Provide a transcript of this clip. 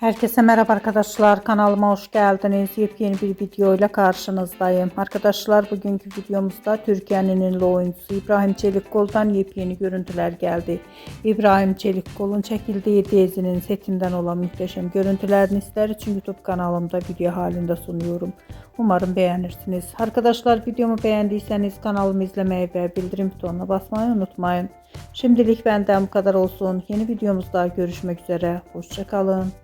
Herkese merhaba arkadaşlar, kanalıma hoş geldiniz. Yepyeni bir video ile karşınızdayım. Arkadaşlar, bugünkü videomuzda Türkiye'nin ünlü oyuncusu İbrahim Çelikkol'dan yepyeni görüntüler geldi. İbrahim Çelikkol'un çekildiği dizinin setinden olan muhteşem görüntülerini sizler için YouTube kanalımda video halinde sunuyorum. Umarım beğenirsiniz. Arkadaşlar, videomu beğendiyseniz kanalımı izlemeyi ve bildirim butonuna basmayı unutmayın. Şimdilik benden bu kadar olsun. Yeni videomuzda görüşmek üzere. Hoşça kalın.